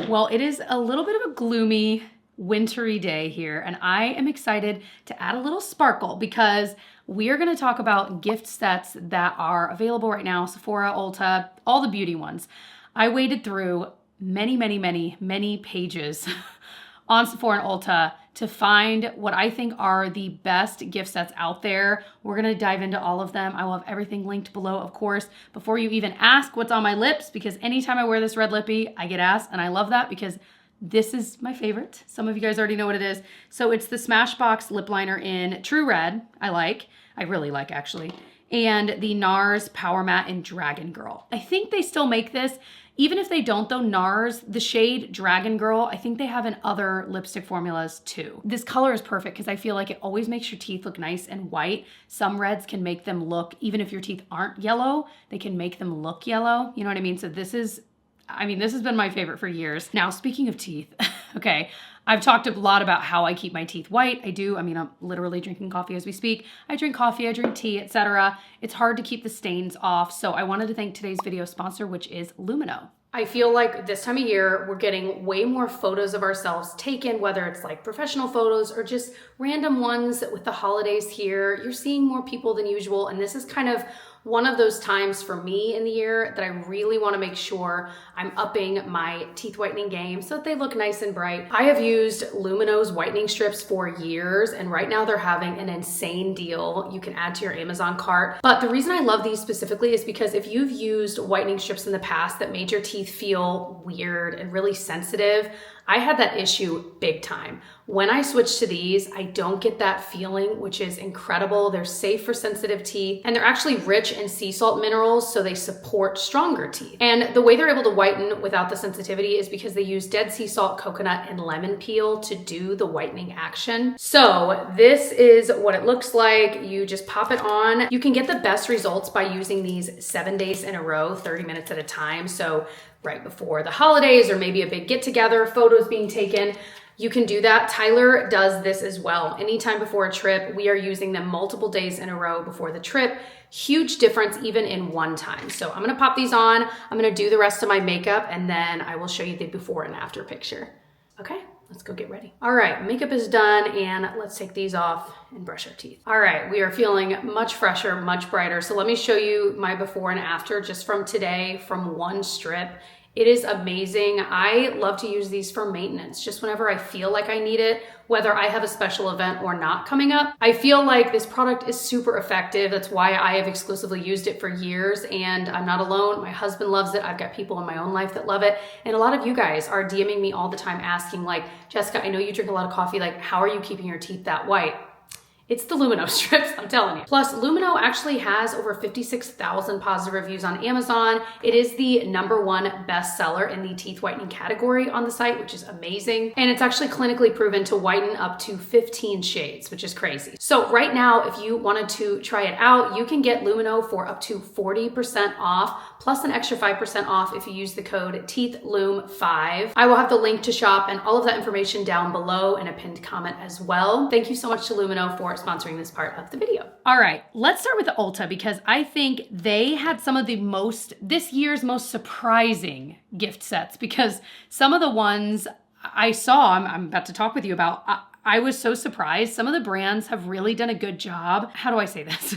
Well, it is a little bit of a gloomy, wintry day here, and I am excited to add a little sparkle because we are going to talk about gift sets that are available right now, Sephora, Ulta, all the beauty ones. I waded through many pages on Sephora and Ulta to find what I think are the best gift sets out there. We're gonna dive into all of them. I will have everything linked below, of course. Before you even ask what's on my lips, because anytime I wear this red lippy, I get asked, and I love that because this is my favorite. Some of you guys already know what it is. So it's the Smashbox lip liner in True Red. I really like actually. And the NARS Power Matte in Dragon Girl. I think they still make this. Even if they don't though, NARS, the shade Dragon Girl, I think they have in other lipstick formulas too. This color is perfect because I feel like it always makes your teeth look nice and white. Some reds can make them look, even if your teeth aren't yellow, they can make them look yellow. You know what I mean? So this has been my favorite for years. Now, speaking of teeth, okay, I've talked a lot about how I keep my teeth white. I'm literally drinking coffee as we speak. I drink coffee, I drink tea, etc. It's hard to keep the stains off. So I wanted to thank today's video sponsor, which is Lumino. I feel like this time of year, we're getting way more photos of ourselves taken, whether it's like professional photos or just random ones with the holidays here. You're seeing more people than usual. And this is kind of one of those times for me in the year that I really want to make sure I'm upping my teeth whitening game so that they look nice and bright. I have used Lumino's whitening strips for years, and right now they're having an insane deal you can add to your Amazon cart. But the reason I love these specifically is because if you've used whitening strips in the past that made your teeth feel weird and really sensitive, I had that issue big time. When I switched to these, I don't get that feeling, which is incredible. They're safe for sensitive teeth, and they're actually rich in sea salt minerals, so they support stronger teeth. And the way they're able to whiten without the sensitivity is because they use dead sea salt, coconut, and lemon peel to do the whitening action. So this is what it looks like. You just pop it on. You can get the best results by using these 7 days in a row, 30 minutes at a time. So right before the holidays or maybe a big get together, photos being taken, you can do that. Tyler does this as well. Anytime before a trip, we are using them multiple days in a row before the trip. Huge difference even in one time. So I'm gonna pop these on, I'm gonna do the rest of my makeup, and then I will show you the before and after picture. Okay, let's go get ready. All right, makeup is done, and let's take these off and brush our teeth. All right, we are feeling much fresher, much brighter. So let me show you my before and after just from today, from one strip. It is amazing. I love to use these for maintenance, just whenever I feel like I need it, whether I have a special event or not coming up. I feel like this product is super effective. That's why I have exclusively used it for years, and I'm not alone. My husband loves it. I've got people in my own life that love it. And a lot of you guys are DMing me all the time asking like, Jessica, I know you drink a lot of coffee. Like, how are you keeping your teeth that white? It's the Lumino strips, I'm telling you. Plus, Lumino actually has over 56,000 positive reviews on Amazon. It is the #1 bestseller in the teeth whitening category on the site, which is amazing. And it's actually clinically proven to whiten up to 15 shades, which is crazy. So right now, if you wanted to try it out, you can get Lumino for up to 40% off, plus an extra 5% off if you use the code TEETHLUM5. I will have the link to shop and all of that information down below in a pinned comment as well. Thank you so much to Lumino for sponsoring this part of the video. All right, let's start with the Ulta because I think they had some of this year's most surprising gift sets, because some of the ones I saw, I'm about to talk with you about, I was so surprised. Some of the brands have really done a good job. How do I say this?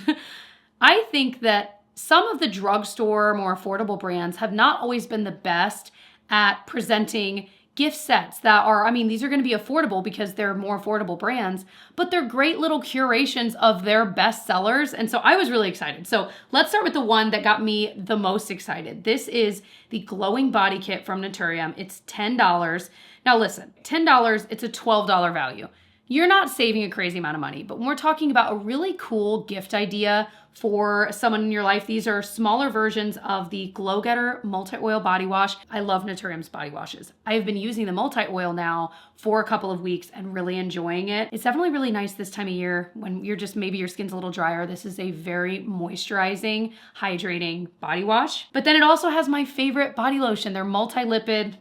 I think that some of the drugstore, more affordable brands have not always been the best at presenting gift sets that are, these are going to be affordable because they're more affordable brands, but they're great little curations of their best sellers. And so I was really excited. So let's start with the one that got me the most excited. This is the Glowing Body Kit from Naturium. It's $10. Now listen, $10, it's a $12 value. You're not saving a crazy amount of money, but when we're talking about a really cool gift idea for someone in your life, these are smaller versions of the Glow Getter Multi-Oil Body Wash. I love Naturium's body washes. I have been using the multi-oil now for a couple of weeks and really enjoying it. It's definitely really nice this time of year when you're just, maybe your skin's a little drier. This is a very moisturizing, hydrating body wash. But then it also has my favorite body lotion. They're biolipid.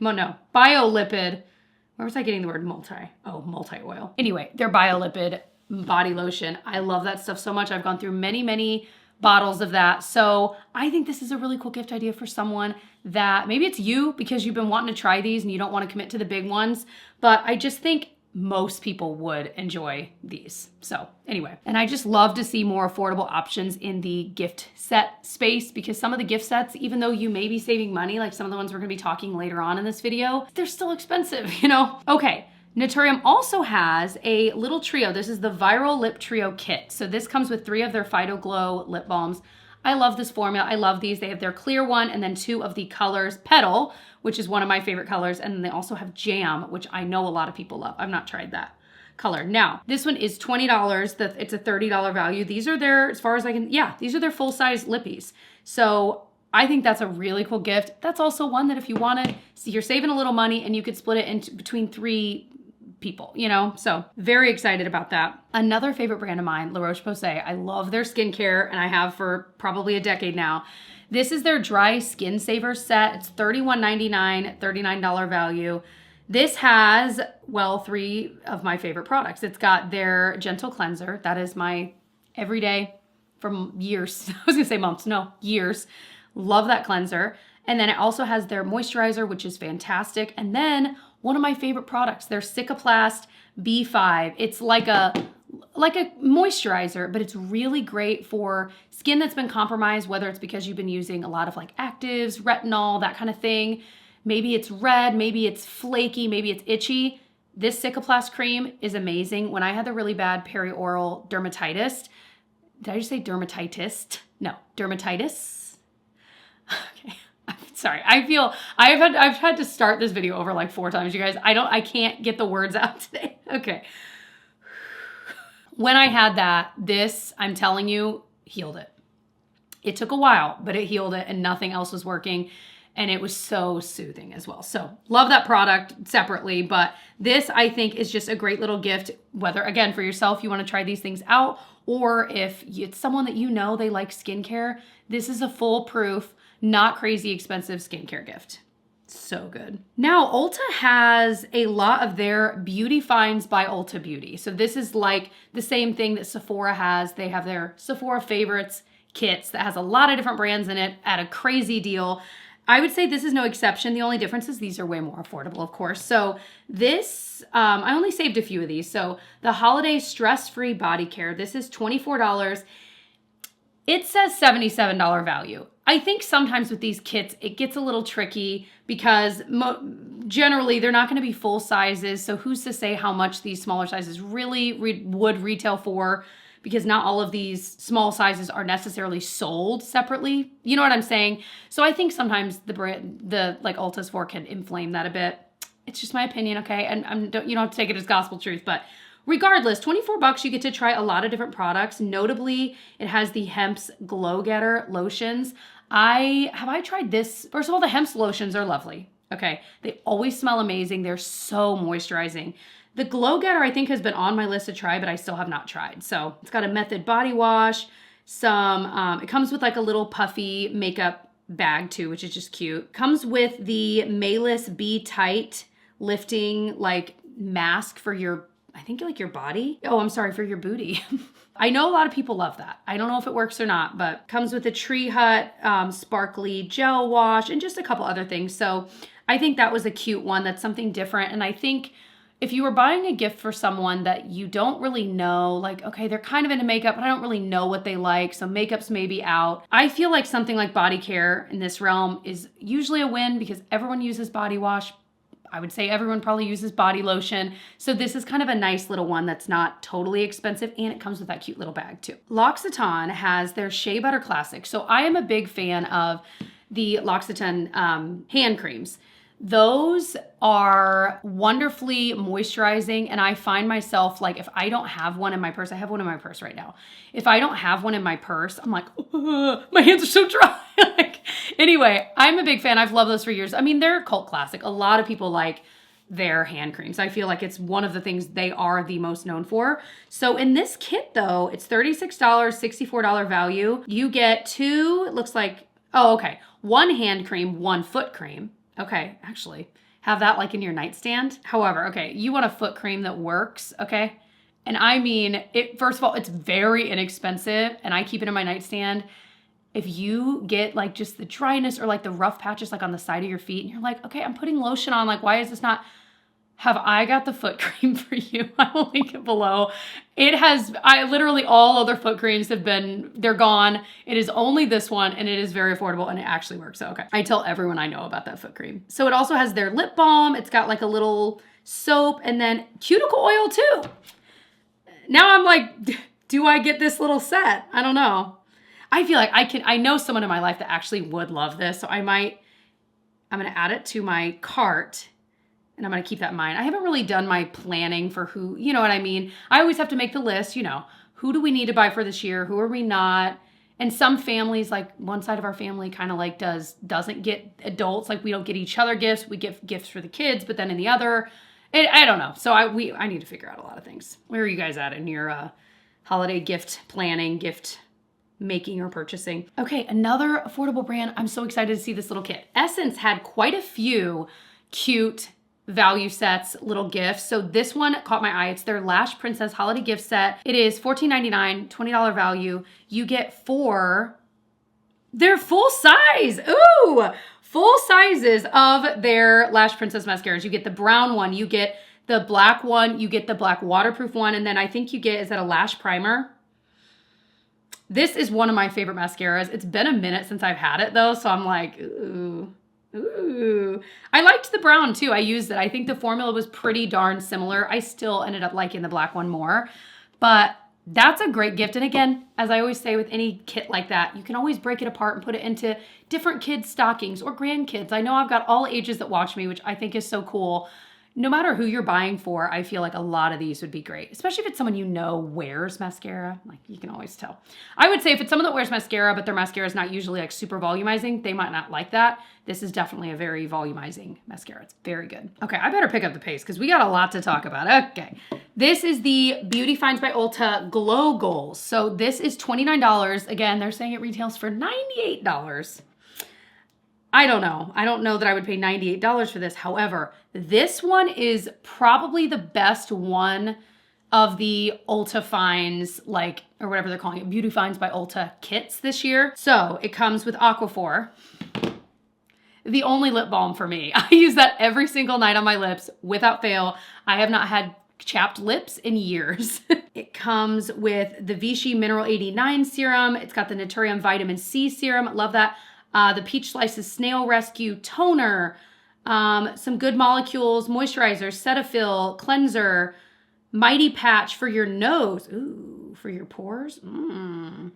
Where was I getting the word multi? Oh, multi-oil. Anyway, they're biolipid body lotion. I love that stuff so much. I've gone through many bottles of that. So I think this is a really cool gift idea for someone that maybe it's you because you've been wanting to try these and you don't want to commit to the big ones, but I just think most people would enjoy these. So anyway, and I just love to see more affordable options in the gift set space, because some of the gift sets, even though you may be saving money, like some of the ones we're gonna be talking later on in this video, they're still expensive, you know? Okay, Naturium also has a little trio. This is the Viral Lip Trio Kit. So this comes with 3 of their Phyto Glow lip balms. I love this formula. I love these. They have their clear one and then 2 of the colors, Petal, which is one of my favorite colors. And then they also have Jam, which I know a lot of people love. I've not tried that color. Now, this one is $20. It's a $30 value. These are their, as far as I can, yeah, these are their full-size lippies. So I think that's a really cool gift. That's also one that if you wanted, see, you're saving a little money and you could split it into between 3 people, you know? So very excited about that. Another favorite brand of mine, La Roche-Posay. I love their skincare and I have for probably a decade now. This is their Dry Skin Saver set. It's $31.99, $39 value. This has, well, 3 of my favorite products. It's got their Gentle Cleanser. That is my everyday from years. I was gonna say months, no, years. Love that cleanser. And then it also has their moisturizer, which is fantastic. And then one of my favorite products, their Cicaplast B5. It's like a moisturizer, but it's really great for skin that's been compromised, whether it's because you've been using a lot of like actives, retinol, that kind of thing. Maybe it's red, maybe it's flaky, maybe it's itchy. This Cicaplast cream is amazing. When I had the really bad perioral dermatitis, did I just say dermatitis? No, dermatitis. Okay. Sorry, I've had to start this video over like 4 times, you guys. I can't get the words out today. Okay. When I had that, this, I'm telling you, healed it. It took a while, but it healed it and nothing else was working. And it was so soothing as well. So love that product separately, but this I think is just a great little gift, whether again for yourself, you want to try these things out, or if it's someone that you know they like skincare, this is a foolproof, not crazy expensive skincare gift. So good. Now, Ulta has a lot of their Beauty Finds by Ulta Beauty. So this is like the same thing that Sephora has. They have their Sephora Favorites kits that has a lot of different brands in it at a crazy deal. I would say this is no exception. The only difference is these are way more affordable, of course. So this, I only saved a few of these. So the Holiday Stress-Free Body Care, this is $24. It says $77 value. I think sometimes with these kits, it gets a little tricky because generally they're not going to be full sizes. So who's to say how much these smaller sizes really would retail for? Because not all of these small sizes are necessarily sold separately. You know what I'm saying? So I think sometimes the like Ulta Sephora can inflame that a bit. It's just my opinion, okay? And you don't have to take it as gospel truth, but regardless, $24 you get to try a lot of different products. Notably, it has the Hemp's Glow Getter lotions. Have I tried this? First of all, the Hemp's lotions are lovely. Okay, they always smell amazing. They're so moisturizing. The Glow Getter I think has been on my list to try, but I still have not tried. So it's got a Method body wash, it comes with like a little puffy makeup bag too, which is just cute. Comes with the Mayless Be Tight lifting like mask for your, I think like your body. Oh, I'm sorry, for your booty. I know a lot of people love that. I don't know if it works or not, but comes with a Tree Hut sparkly gel wash and just a couple other things. So I think that was a cute one. That's something different. And I think if you were buying a gift for someone that you don't really know, like, okay, they're kind of into makeup, but I don't really know what they like, so makeup's maybe out. I feel like something like body care in this realm is usually a win because everyone uses body wash. I would say everyone probably uses body lotion. So this is kind of a nice little one that's not totally expensive, and it comes with that cute little bag too. L'Occitane has their Shea Butter Classic. So I am a big fan of the L'Occitane hand creams. Those are wonderfully moisturizing, and I find myself like, if I don't have one in my purse, I have one in my purse right now. If I don't have one in my purse, I'm like, my hands are so dry. Anyway, I'm a big fan. I've loved those for years. I mean, they're a cult classic. A lot of people like their hand creams. I feel like it's one of the things they are the most known for. So in this kit though, it's $36, $64 value. You get 2, it looks like, oh, okay. 1 hand cream, 1 foot cream. Okay, actually, have that like in your nightstand. However, okay, you want a foot cream that works, okay? And I mean, first of all, it's very inexpensive, and I keep it in my nightstand. if you get like just the dryness or like the rough patches like on the side of your feet and you're like, okay, I'm putting lotion on, like why is this not, have I got the foot cream for you? I will link it below. It has, literally all other foot creams have been, they're gone. It is only this one and it is very affordable and it actually works. So, okay. I tell everyone I know about that foot cream. So it also has their lip balm. It's got like a little soap and then cuticle oil too. Now I'm like, do I get this little set? I don't know. I feel like I know someone in my life that actually would love this. So I'm going to add it to my cart and I'm going to keep that in mind. I haven't really done my planning for who, you know what I mean? I always have to make the list, you know, who do we need to buy for this year? Who are we not? And some families, like one side of our family kind of like doesn't get adults. Like we don't get each other gifts. We give gifts for the kids, but then in the other, I don't know. So I need to figure out a lot of things. Where are you guys at in your holiday gift planning, gift making or purchasing? Okay, another affordable brand. I'm so excited to see this little kit. Essence had quite a few cute value sets, little gifts. So this one caught my eye. It's their Lash Princess holiday gift set. It is $14.99, $20 value. You get 4, they're full size. Ooh, full sizes of their Lash Princess mascaras. You get the brown one, you get the black one, you get the black waterproof one, and then I think you get, is that a lash primer? This is one of my favorite mascaras. It's been a minute since I've had it though, so I'm like, ooh. I liked the brown too. I used it. I think the formula was pretty darn similar. I still ended up liking the black one more, but that's a great gift. And again, as I always say with any kit like that, you can always break it apart and put it into different kids' stockings or grandkids. I know I've got all ages that watch me, which I think is so cool. No matter who you're buying for, I feel like a lot of these would be great, especially if it's someone you know wears mascara. Like you can always tell. I would say if it's someone that wears mascara, but their mascara is not usually like super volumizing, they might not like that. This is definitely a very volumizing mascara. It's very good. Okay, I better pick up the pace because we got a lot to talk about. Okay, this is the Beauty Finds by Ulta Glow Goals. So this is $29. Again, they're saying it retails for $98. I don't know. I don't know that I would pay $98 for this. However, this one is probably the best one of the Ulta Finds, like, or whatever they're calling it, Beauty Finds by Ulta kits this year. So it comes with Aquaphor, the only lip balm for me. I use that every single night on my lips without fail. I have not had chapped lips in years. It comes with the Vichy Mineral 89 serum. It's got the Naturium Vitamin C serum. Love that. The Peach Slices Snail Rescue Toner, some Good Molecules, Moisturizer, Cetaphil, Cleanser, Mighty Patch for your nose. Ooh, for your pores.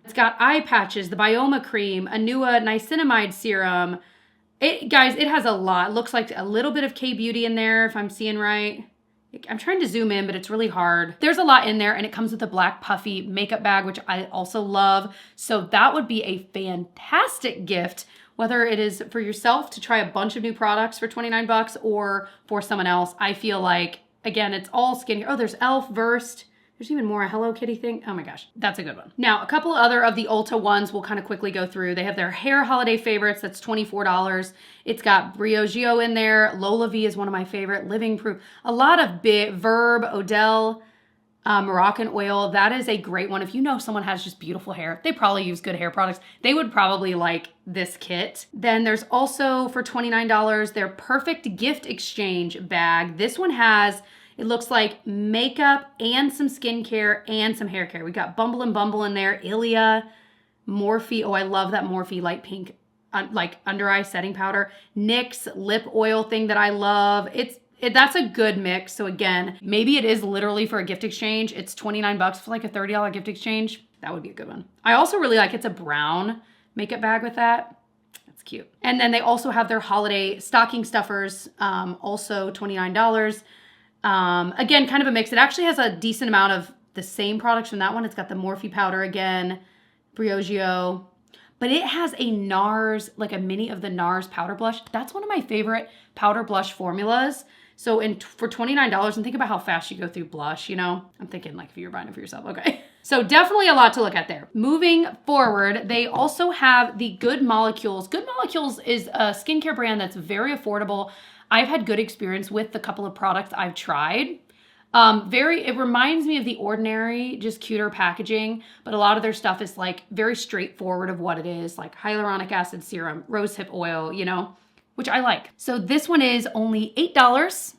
It's got eye patches, the Bioma Cream, Anua Niacinamide Serum. Guys, it has a lot. It looks like a little bit of K-Beauty in there, if I'm seeing right. I'm trying to zoom in, but it's really hard. There's a lot in there, and it comes with a black puffy makeup bag, which I also love. So that would be a fantastic gift, whether it is for yourself to try a bunch of new products for 29 bucks or for someone else. I feel like, again, it's all skincare. Oh, there's e.l.f. Versed. There's even more a Hello Kitty thing. Oh my gosh, that's a good one. Now, a couple other of the Ulta ones we'll kind of quickly go through. They have their hair holiday favorites. That's $24. It's got Briogeo in there. Lola V is one of my favorite. Living Proof. A lot of Verb, Odell, Moroccan oil. That is a great one. If you know someone has just beautiful hair, they probably use good hair products. They would probably like this kit. Then there's also for $29, their Perfect Gift Exchange bag. This one has, it looks like makeup and some skincare and some hair care. We got Bumble and Bumble in there, Ilia, Morphe. Oh, I love that Morphe light pink, like under eye setting powder. NYX lip oil thing that I love. That's a good mix. So again, maybe it is literally for a gift exchange. It's 29 bucks for like a $30 gift exchange. That would be a good one. I also really like, it's a brown makeup bag with that. That's cute. And then they also have their holiday stocking stuffers, also $29. Again, kind of a mix. It actually has a decent amount of the same products from that one. It's got the Morphe powder again, Briogeo, but it has a NARS, like a mini of the NARS powder blush. That's one of my favorite powder blush formulas. So for $29, and think about how fast you go through blush, you know? I'm thinking like if you're buying it for yourself, okay. So definitely a lot to look at there. Moving forward, they also have the Good Molecules. Good Molecules is a skincare brand that's very affordable. I've had good experience with the couple of products I've tried. It reminds me of The Ordinary, just cuter packaging, but a lot of their stuff is like very straightforward of what it is, like hyaluronic acid serum, rosehip oil, you know, which I like. So this one is only $8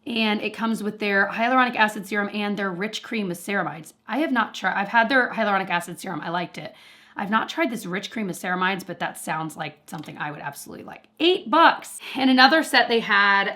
and it comes with their hyaluronic acid serum and their rich cream with ceramides. I have not tried, I've had their hyaluronic acid serum, I liked it. I've not tried this rich cream with ceramides, but that sounds like something I would absolutely like. $8. And another set they had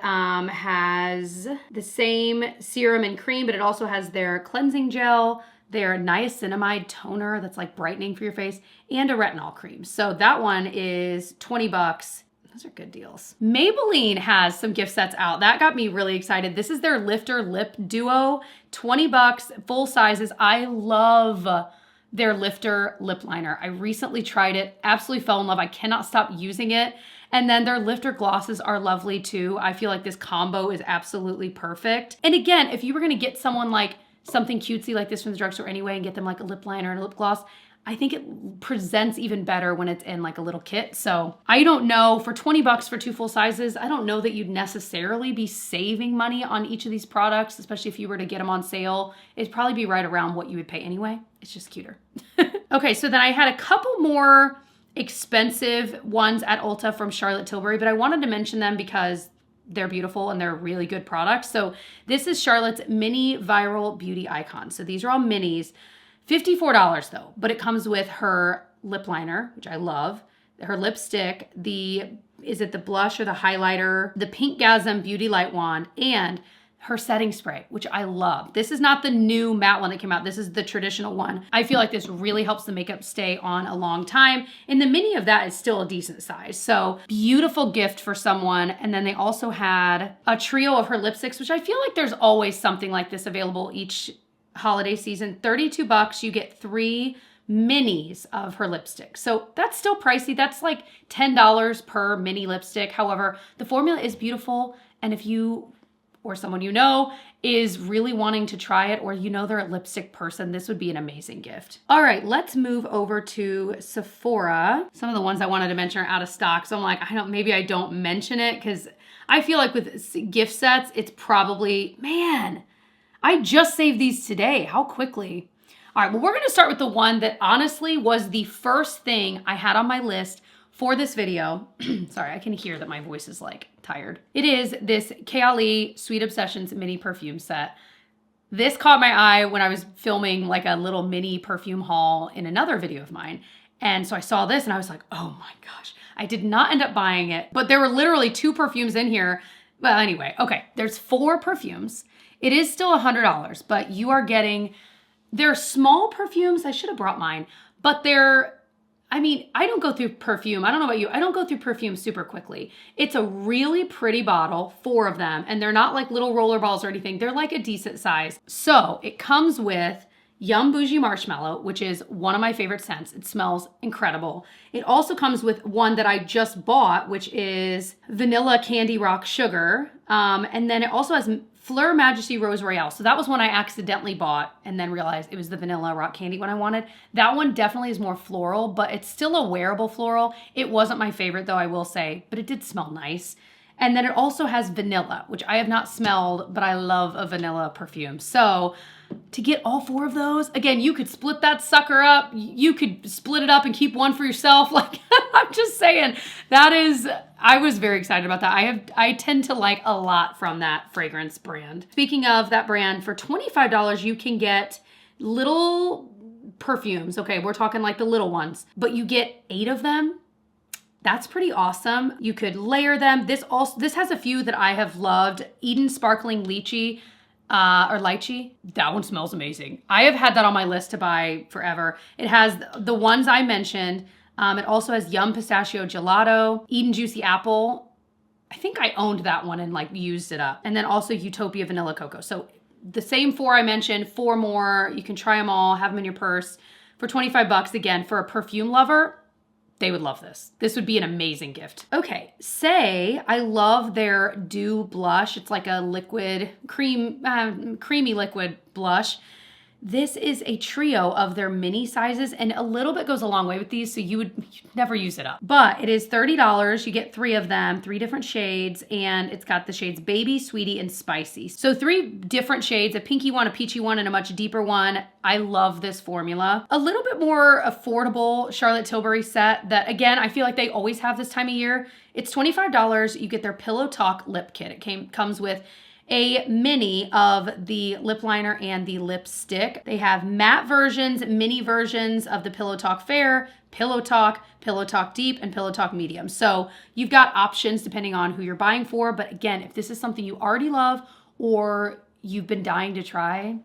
has the same serum and cream, but it also has their cleansing gel, their niacinamide toner that's like brightening for your face, and a retinol cream. So that one is $20. Those are good deals. Maybelline has some gift sets out. That got me really excited. This is their Lifter Lip Duo, $20, full sizes. I love their Lifter lip liner. I recently tried it, absolutely fell in love. I cannot stop using it. And then their Lifter glosses are lovely too. I feel like this combo is absolutely perfect. And again, if you were gonna get someone like something cutesy like this from the drugstore anyway and get them like a lip liner and a lip gloss, I think it presents even better when it's in like a little kit. So I don't know, for $20 for 2 full sizes, I don't know that you'd necessarily be saving money on each of these products, especially if you were to get them on sale. It'd probably be right around what you would pay anyway. It's just cuter. Okay, so then I had a couple more expensive ones at Ulta from Charlotte Tilbury, but I wanted to mention them because they're beautiful and they're really good products. So this is Charlotte's Mini Viral Beauty Icon. So these are all minis. $54 though, but it comes with her lip liner, which I love, her lipstick, is it the blush or the highlighter, the Pinkgasm Beauty Light Wand, and her setting spray, which I love. This is not the new matte one that came out. This is the traditional one. I feel like this really helps the makeup stay on a long time. And the mini of that is still a decent size. So beautiful gift for someone. And then they also had a trio of her lipsticks, which I feel like there's always something like this available each holiday season. $32, you get 3 minis of her lipstick. So that's still pricey. That's like $10 per mini lipstick. However, the formula is beautiful. And if you or someone you know is really wanting to try it, or you know they're a lipstick person, this would be an amazing gift. All right, let's move over to Sephora. Some of the ones I wanted to mention are out of stock. So I'm like, maybe I don't mention it because I feel like with gift sets, it's probably, man, I just saved these today. How quickly. All right, well, we're gonna start with the one that honestly was the first thing I had on my list for this video. Sorry, I can hear that my voice is like tired. It is this OKAYYY Sweet Obsessions mini perfume set. This caught my eye when I was filming like a little mini perfume haul in another video of mine. And so I saw this and I was like, oh my gosh, I did not end up buying it, but there were literally 2 perfumes in here. Well, anyway, okay, there's 4 perfumes. It is still $100, but you are getting, they're small perfumes. I should have brought mine, but I don't go through perfume. I don't know about you. I don't go through perfume super quickly. It's a really pretty bottle, 4 of them, and they're not like little roller balls or anything. They're like a decent size. So it comes with Yum Bougie Marshmallow, which is one of my favorite scents. It smells incredible. It also comes with one that I just bought, which is Vanilla Candy Rock Sugar. And then it also has Fleur Majesty Rose Royale. So that was one I accidentally bought and then realized it was the Vanilla Rock Candy one I wanted. That one definitely is more floral, but it's still a wearable floral. It wasn't my favorite though, I will say, but it did smell nice. And then it also has vanilla, which I have not smelled, but I love a vanilla perfume. So to get all 4 of those, again, you could split that sucker up. You could split it up and keep one for yourself. Like, I'm just saying, I was very excited about that. I tend to like a lot from that fragrance brand. Speaking of that brand, for $25, you can get little perfumes. Okay, we're talking like the little ones, but you get 8 of them. That's pretty awesome. You could layer them. This has a few that I have loved. Eden Sparkling Lychee, or Lychee. That one smells amazing. I have had that on my list to buy forever. It has the ones I mentioned. It also has Yum Pistachio Gelato, Eden Juicy Apple. I think I owned that one and like used it up. And then also Utopia Vanilla Cocoa. So the same 4 I mentioned, 4 more. You can try them all, have them in your purse. For $25, again, for a perfume lover, they would love this. This would be an amazing gift. Okay, I love their Dew blush. It's like a liquid, creamy liquid blush. This is a trio of their mini sizes, and a little bit goes a long way with these, so you'd never use it up. But it is $30. You get 3 of them, 3 different shades, and it's got the shades Baby, Sweetie, and Spicy. So 3 different shades, a pinky one, a peachy one, and a much deeper one. I love this formula. A little bit more affordable Charlotte Tilbury set that, again, I feel like they always have this time of year. It's $25. You get their Pillow Talk lip kit. It comes with a mini of the lip liner and the lipstick. They have matte versions, mini versions of the Pillow Talk Fair, Pillow Talk Deep, and Pillow Talk Medium. So you've got options depending on who you're buying for. But again, if this is something you already love or you've been dying to try,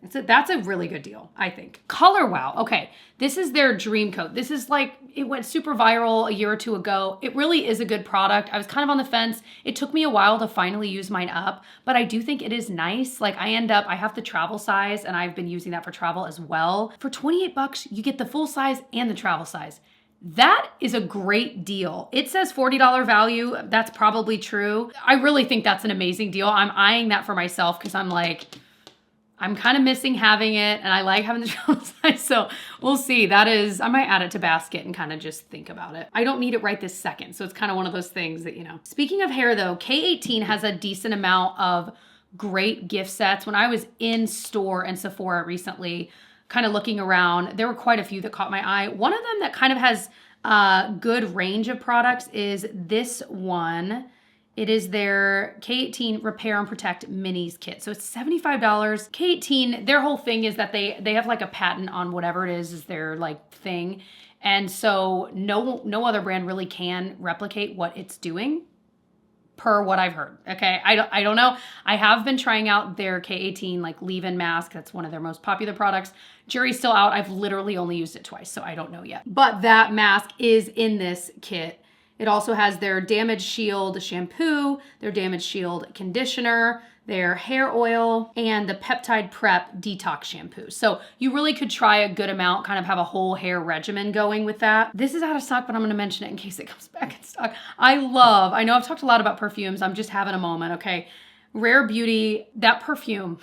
that's a really good deal, I think. Color Wow. Okay, this is their Dream Coat. This is like, it went super viral a year or two ago. It really is a good product. I was kind of on the fence. It took me a while to finally use mine up, but I do think it is nice. Like I have the travel size and I've been using that for travel as well. For 28 bucks, you get the full size and the travel size. That is a great deal. It says $40 value. That's probably true. I really think that's an amazing deal. I'm eyeing that for myself because I'm kind of missing having it and I like having the travel size. So we'll see. I might add it to basket and kind of just think about it. I don't need it right this second. So it's kind of one of those things that, Speaking of hair though, K18 has a decent amount of great gift sets. When I was in store in Sephora recently, kind of looking around, there were quite a few that caught my eye. One of them that kind of has a good range of products is this one. It is their K18 Repair and Protect Minis kit. So it's $75. K18, their whole thing is that they have like a patent on whatever it is their like thing. And so no other brand really can replicate what it's doing per what I've heard. Okay, I don't know. I have been trying out their K18 like leave-in mask. That's one of their most popular products. Jury's still out. I've literally only used it twice, so I don't know yet. But that mask is in this kit. It also has their Damage Shield shampoo, their Damage Shield conditioner, their hair oil, and the Peptide Prep Detox shampoo. So you really could try a good amount, kind of have a whole hair regimen going with that. This is out of stock, but I'm gonna mention it in case it comes back in stock. I know I've talked a lot about perfumes. I'm just having a moment, okay? Rare Beauty, that perfume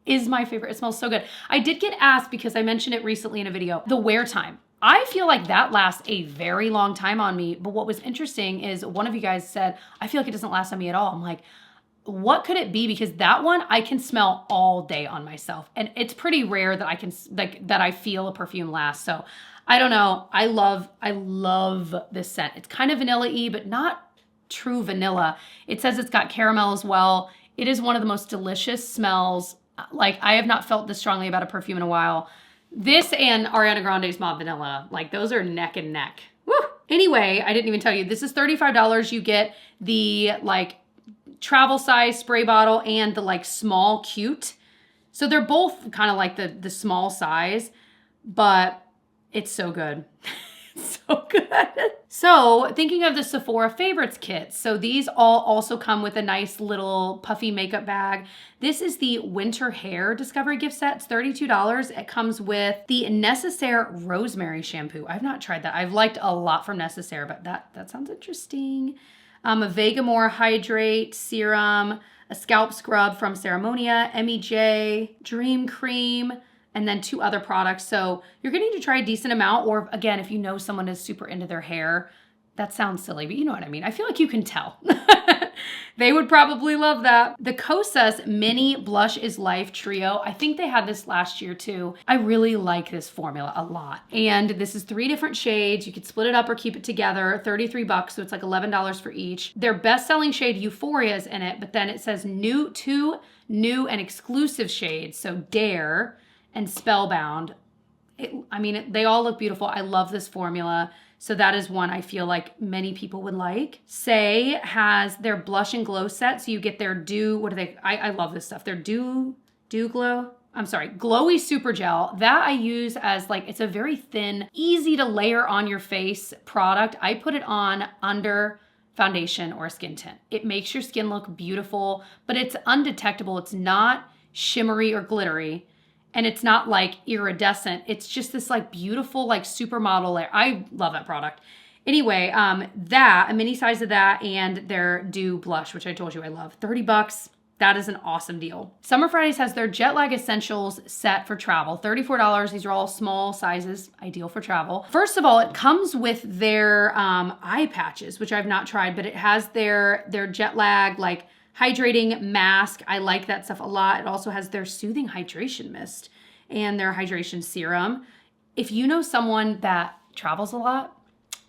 is my favorite. It smells so good. I did get asked, because I mentioned it recently in a video, the wear time. I feel like that lasts a very long time on me. But what was interesting is one of you guys said, I feel like it doesn't last on me at all. I'm like, what could it be? Because that one I can smell all day on myself. And it's pretty rare that I feel a perfume last. So I don't know. I love this scent. It's kind of vanilla-y, but not true vanilla. It says it's got caramel as well. It is one of the most delicious smells. Like, I have not felt this strongly about a perfume in a while. This and Ariana Grande's Mauve Vanilla, like those are neck and neck. Woo! Anyway, I didn't even tell you, this is $35. You get the like travel size spray bottle and the like small cute. So they're both kind of like the small size, but it's so good. It's so good. So thinking of the Sephora Favorites kits. So these all also come with a nice little puffy makeup bag. This is the Winter Hair Discovery gift set. It's $32. It comes with the Necessaire Rosemary shampoo. I've not tried that. I've liked a lot from Necessaire, but that sounds interesting. A Vegamore Hydrate Serum, a scalp scrub from Ceremonia, MEJ, Dream Cream, and then 2 other products. So you're getting to try a decent amount, or again, if you know someone is super into their hair, that sounds silly, but you know what I mean. I feel like you can tell. They would probably love that. The Kosas Mini Blush is Life Trio. I think they had this last year too. I really like this formula a lot. And this is 3 different shades. You could split it up or keep it together. 33 bucks, so it's like $11 for each. Their best-selling shade Euphoria is in it, but then it says 2 new and exclusive shades. So Dare and Spellbound. They all look beautiful. I love this formula. So that is one I feel like many people would like. Say has their Blush and Glow set. So you get their I love this stuff. Their Dew Glow. Glowy Super Gel. That I use as it's a very thin, easy to layer on your face product. I put it on under foundation or a skin tint. It makes your skin look beautiful, but it's undetectable. It's not shimmery or glittery. And it's not iridescent. It's just this beautiful supermodel layer. I love that product. Anyway, a mini size of that and their Dew blush, which I told you I love. 30 bucks. That is an awesome deal. Summer Fridays has their Jet Lag Essentials set for travel, $34. These are all small sizes, ideal for travel. First of all, it comes with their eye patches, which I've not tried, but it has their jet lag, like hydrating mask. I like that stuff a lot. It also has their soothing hydration mist and their hydration serum. If you know someone that travels a lot,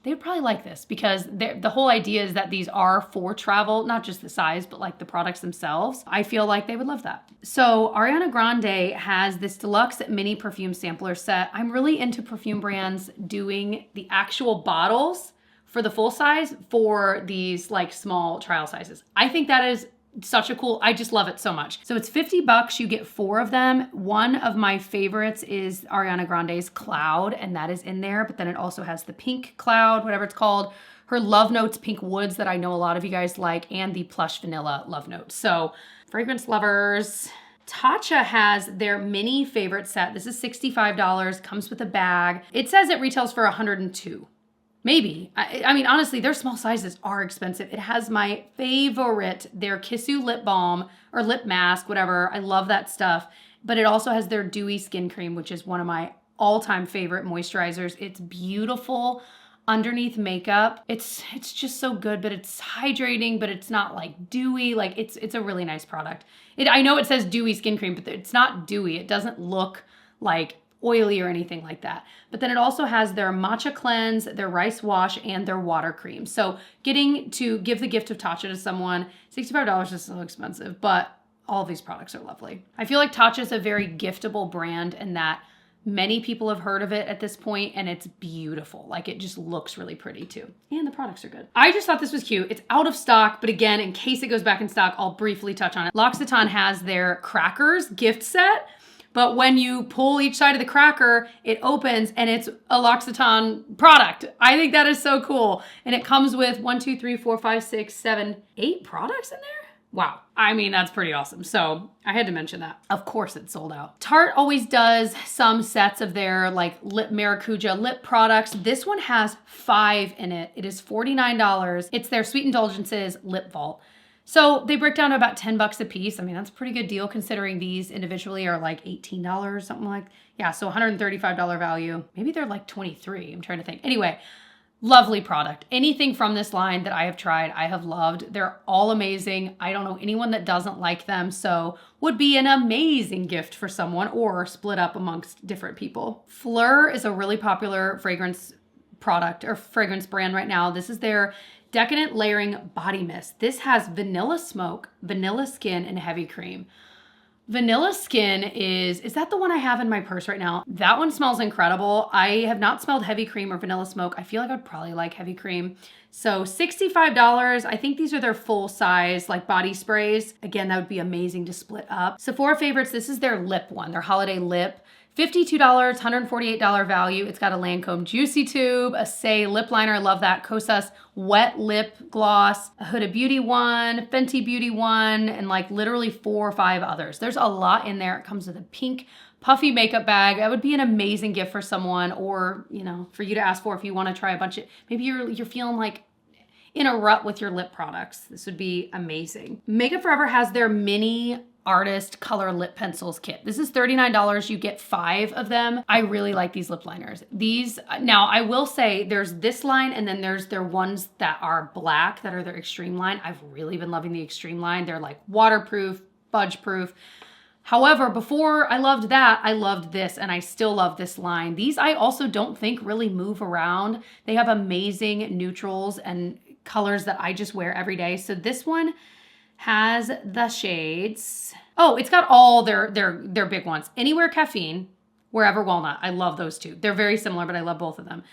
they would probably like this because the whole idea is that these are for travel, not just the size, but like the products themselves. I feel like they would love that. So Ariana Grande has this deluxe mini perfume sampler set. I'm really into perfume brands doing the actual bottles for the full size for these like small trial sizes. I think that is such a cool, I just love it so much. So it's $50, you get 4 of them. One of my favorites is Ariana Grande's Cloud, and that is in there, but then it also has the pink cloud, whatever it's called, her Love Notes Pink Woods that I know a lot of you guys like, and the Plush Vanilla Love Notes. So fragrance lovers. Tatcha has their mini favorite set. This is $65, comes with a bag. It says it retails for $102. Maybe. I mean, honestly, their small sizes are expensive. It has my favorite, their Kissu lip balm or lip mask, whatever. I love that stuff. But it also has their dewy skin cream, which is one of my all-time favorite moisturizers. It's beautiful underneath makeup. It's just so good, but it's hydrating, but it's not like dewy. Like it's a really nice product. I know it says dewy skin cream, but it's not dewy. It doesn't look like oily or anything like that. But then it also has their matcha cleanse, their rice wash, and their water cream. So getting to give the gift of Tatcha to someone, $65 is so expensive, but all of these products are lovely. I feel like Tatcha is a very giftable brand and that many people have heard of it at this point, and it's beautiful. Like it just looks really pretty too. And the products are good. I just thought this was cute. It's out of stock, but again, in case it goes back in stock, I'll briefly touch on it. L'Occitane has their crackers gift set. But when you pull each side of the cracker, it opens and it's a L'Occitane product. I think that is so cool. And it comes with 1, 2, 3, 4, 5, 6, 7, 8 products in there? Wow. I mean, that's pretty awesome. So I had to mention that. Of course it's sold out. Tarte always does some sets of their like lip maracuja lip products. This one has 5 in it. It is $49. It's their Sweet Indulgences Lip Vault. So they break down to about $10 a piece. I mean, that's a pretty good deal considering these individually are like $18, something like, yeah, so $135 value. Maybe they're like 23, I'm trying to think. Anyway, lovely product. Anything from this line that I have tried, I have loved. They're all amazing. I don't know anyone that doesn't like them, so would be an amazing gift for someone or split up amongst different people. Fleur is a really popular fragrance product or fragrance brand right now. This is their Decadent Layering Body Mist. This has vanilla smoke, vanilla skin, and heavy cream. Vanilla skin is that the one I have in my purse right now? That one smells incredible. I have not smelled heavy cream or vanilla smoke. I feel like I'd probably like heavy cream. So $65. I think these are their full size like body sprays. Again, that would be amazing to split up. Sephora favorites, this is their lip one, their holiday lip. $52, $148 value. It's got a Lancome Juicy Tube, a Say lip liner, love that. Kosas Wet Lip Gloss, a Huda Beauty one, Fenty Beauty one, and like literally 4 or 5 others. There's a lot in there. It comes with a pink puffy makeup bag. That would be an amazing gift for someone or, you know, for you to ask for if you want to try a bunch of, maybe you're feeling like in a rut with your lip products. This would be amazing. Makeup Forever has their mini artist color lip pencils kit. This is $39. You get 5 of them. I really like these lip liners. These, now I will say there's this line and then there's their ones that are black that are their extreme line. I've really been loving the extreme line. They're like waterproof, budge proof. However, before I loved that, I loved this and I still love this line. These I also don't think really move around. They have amazing neutrals and colors that I just wear every day. So this one has the shades. Oh, it's got all their big ones. Anywhere Caffeine, Wherever Walnut. I love those two. They're very similar, but I love both of them.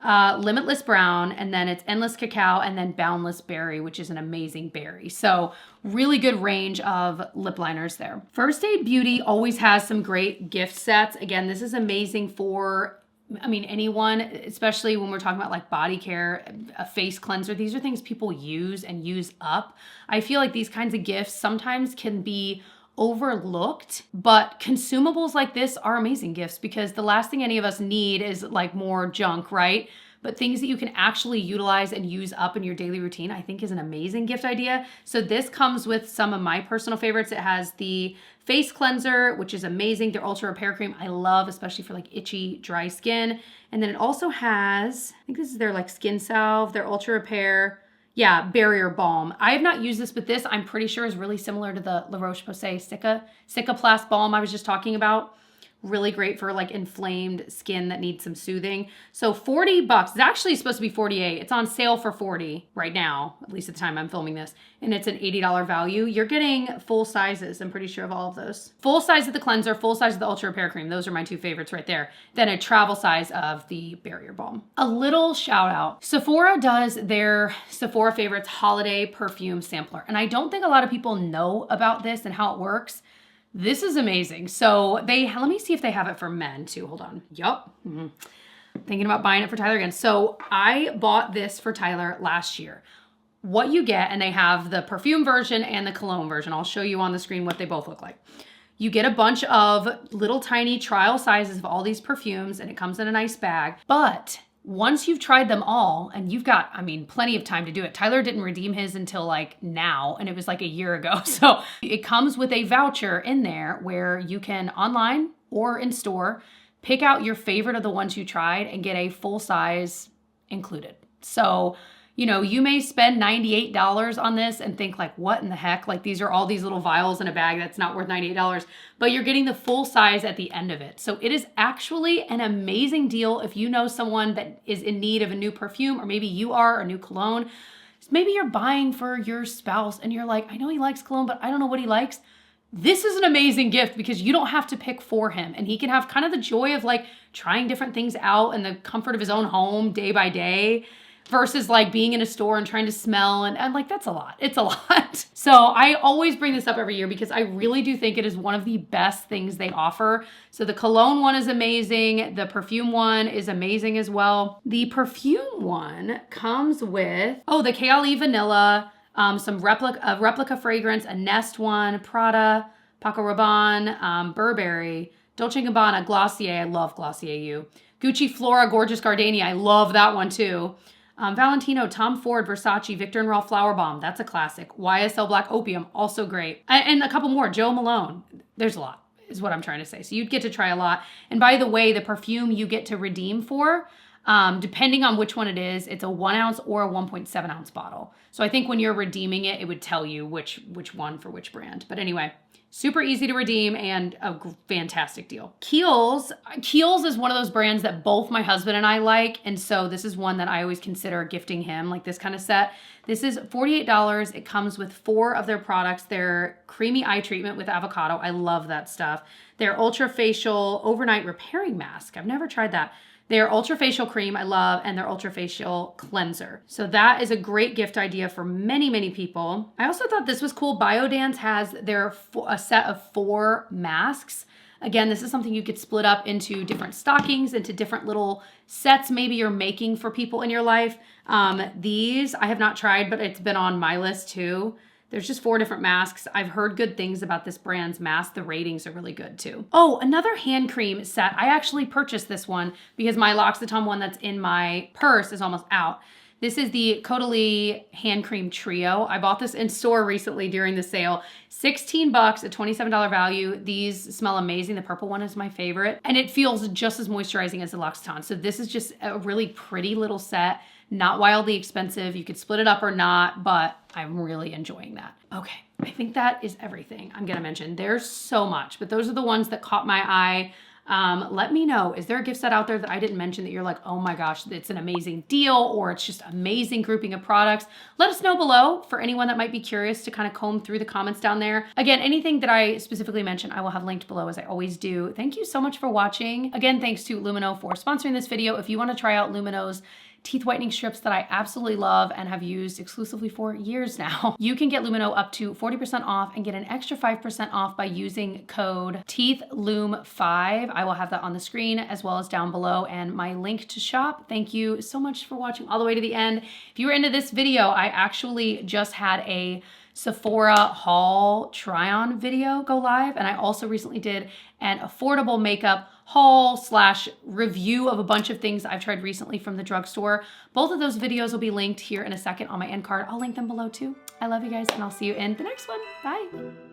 Limitless Brown, and then it's Endless Cacao, and then Boundless Berry, which is an amazing berry. So really good range of lip liners there. First Aid Beauty always has some great gift sets. Again, this is amazing for, I mean, anyone, especially when we're talking about like body care, a face cleanser. These are things people use and use up. I feel like these kinds of gifts sometimes can be overlooked, but consumables like this are amazing gifts because the last thing any of us need is like more junk, right? but things that you can actually utilize and use up in your daily routine, I think is an amazing gift idea. So this comes with some of my personal favorites. It has the face cleanser, which is amazing. Their ultra repair cream I love, especially for like itchy, dry skin. And then it also has, I think this is their like skin salve, their ultra repair, barrier balm. I have not used this, but this I'm pretty sure is really similar to the La Roche-Posay Cicaplast balm I was just talking about. Really great for like inflamed skin that needs some soothing. So $40, it's actually supposed to be $48. It's on sale for $40 right now, at least at the time I'm filming this. And it's an $80 value. You're getting full sizes, I'm pretty sure, of all of those. Full size of the cleanser, full size of the ultra repair cream. Those are my two favorites right there. Then a travel size of the barrier balm. A little shout out. Sephora does their Sephora Favorites holiday perfume sampler. And I don't think a lot of people know about this and how it works. This is amazing. So let me see if they have it for men too. Hold on. Yup. Thinking about buying it for Tyler again. So I bought this for Tyler last year. What you get, and they have the perfume version and the cologne version. I'll show you on the screen what they both look like. You get a bunch of little tiny trial sizes of all these perfumes, and it comes in a nice bag. But once you've tried them all, and you've got, plenty of time to do it. Tyler didn't redeem his until like now, and it was like a year ago. So it comes with a voucher in there where you can online or in store pick out your favorite of the ones you tried and get a full size included. So, you may spend $98 on this and think like, what in the heck? Like these are all these little vials in a bag that's not worth $98, but you're getting the full size at the end of it. So it is actually an amazing deal if you know someone that is in need of a new perfume, or maybe you are, a new cologne. Maybe you're buying for your spouse and you're like, I know he likes cologne, but I don't know what he likes. This is an amazing gift because you don't have to pick for him, and he can have kind of the joy of like trying different things out in the comfort of his own home day by day, versus like being in a store and trying to smell and like, that's a lot. It's a lot. So I always bring this up every year because I really do think it is one of the best things they offer. So the cologne one is amazing. The perfume one is amazing as well. The perfume one comes with, the KLE vanilla, some replica fragrance, a Nest one, Prada, Paco Rabanne, Burberry, Dolce & Gabbana, Glossier. I love Glossier U. Gucci Flora, Gorgeous Gardenia. I love that one too. Valentino, Tom Ford, Versace, Viktor and Rolf Flower Bomb. That's a classic. YSL Black Opium, also great. And a couple more. Joe Malone. There's a lot, is what I'm trying to say. So you'd get to try a lot. And by the way, the perfume you get to redeem for, depending on which one it is, it's a 1 ounce or a 1.7 ounce bottle. So I think when you're redeeming it, it would tell you which one for which brand. But anyway, super easy to redeem and a fantastic deal. Kiehl's is one of those brands that both my husband and I like. And so this is one that I always consider gifting him, like this kind of set. This is $48. It comes with 4 of their products. Their creamy eye treatment with avocado. I love that stuff. Their ultra facial overnight repairing mask. I've never tried that. Their ultra facial cream I love, and their ultra facial cleanser. So that is a great gift idea for many, many people. I also thought this was cool. Biodance has a set of 4 masks. Again, this is something you could split up into different stockings, into different little sets maybe you're making for people in your life. These I have not tried, but it's been on my list too. There's just 4 different masks. I've heard good things about this brand's mask. The ratings are really good too. Oh, another hand cream set. I actually purchased this one because my L'Occitane one that's in my purse is almost out. This is the Caudalie hand cream trio. I bought this in store recently during the sale. $16, a $27 value. These smell amazing. The purple one is my favorite. And it feels just as moisturizing as the L'Occitane. So this is just a really pretty little set. Not wildly expensive. You could split it up or not, but I'm really enjoying that. Okay, I think that is everything I'm gonna mention. There's so much, but those are the ones that caught my eye. Let me know, is there a gift set out there that I didn't mention that you're like, oh my gosh, it's an amazing deal, or it's just amazing grouping of products? Let us know below for anyone that might be curious to kind of comb through the comments down there. Again, anything that I specifically mentioned, I will have linked below as I always do. Thank you so much for watching. Again, thanks to Lumino for sponsoring this video. If you want to try out Lumino's teeth whitening strips that I absolutely love and have used exclusively for years now, you can get Lumino up to 40% off and get an extra 5% off by using code TEETHLUM5. I will have that on the screen as well as down below and my link to shop. Thank you so much for watching all the way to the end. If you were into this video, I actually just had a Sephora haul try-on video go live, and I also recently did an affordable makeup haul slash review of a bunch of things I've tried recently from the drugstore. Both of those videos will be linked here in a second on my end card. I'll link them below too. I love you guys, and I'll see you in the next one. Bye.